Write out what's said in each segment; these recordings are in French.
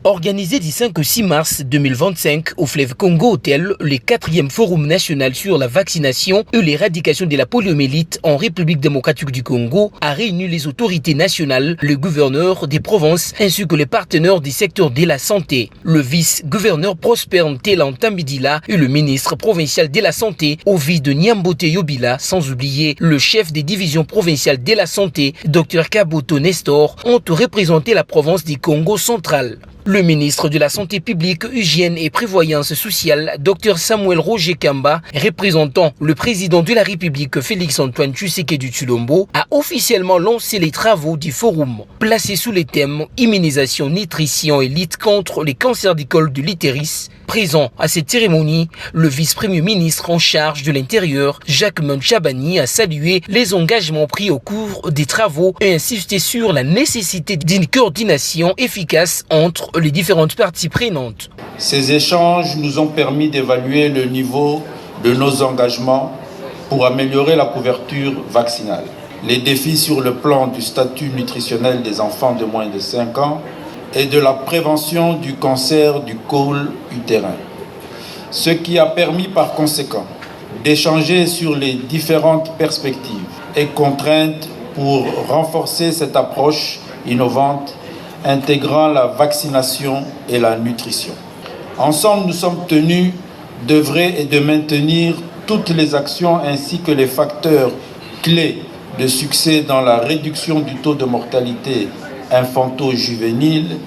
Organisé du 5 au 6 mars 2025 au Fleuve Congo Hôtel, le 4e Forum national sur la vaccination et l'éradication de la poliomyélite en République démocratique du Congo a réuni les autorités nationales, le gouverneur des provinces ainsi que les partenaires du secteur de la santé. Le vice-gouverneur Prosper Ntela et le ministre provincial de la santé, Ovid Nyambote Yobila, sans oublier le chef des divisions provinciales de la santé, Dr Kaboto Nestor, ont représenté la province du Congo central. Le ministre de la Santé publique, Hygiène et Prévoyance sociale, Dr Samuel Roger Kamba, représentant le président de la République Félix-Antoine Tshisekedi Tshilombo, a officiellement lancé les travaux du forum, placés sous les thèmes immunisation, nutrition et lutte contre les cancers du col de l'utérus. Présent à cette cérémonie, le vice-premier ministre en charge de l'Intérieur, Jacquemain Chabani, a salué les engagements pris au cours des travaux et insisté sur la nécessité d'une coordination efficace entre les différentes parties prenantes. Ces échanges nous ont permis d'évaluer le niveau de nos engagements pour améliorer la couverture vaccinale. Les défis sur le plan du statut nutritionnel des enfants de moins de 5 ans et de la prévention du cancer du col utérin. Ce qui a permis par conséquent d'échanger sur les différentes perspectives et contraintes pour renforcer cette approche innovante intégrant la vaccination et la nutrition. Ensemble, nous sommes tenus d'œuvrer et de maintenir toutes les actions ainsi que les facteurs clés de succès dans la réduction du taux de mortalité infanto-juvénile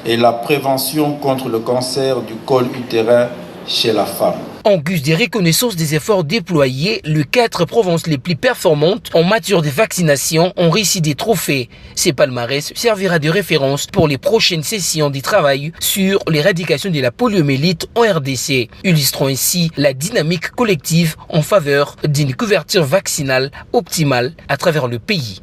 et la prévention contre le cancer du col utérin chez la femme. En guise de reconnaissance des efforts déployés, les 4 provinces les plus performantes en matière de vaccination ont reçu des trophées. Ce palmarès servira de référence pour les prochaines sessions de travail sur l'éradication de la poliomyélite en RDC, illustrant ainsi la dynamique collective en faveur d'une couverture vaccinale optimale à travers le pays.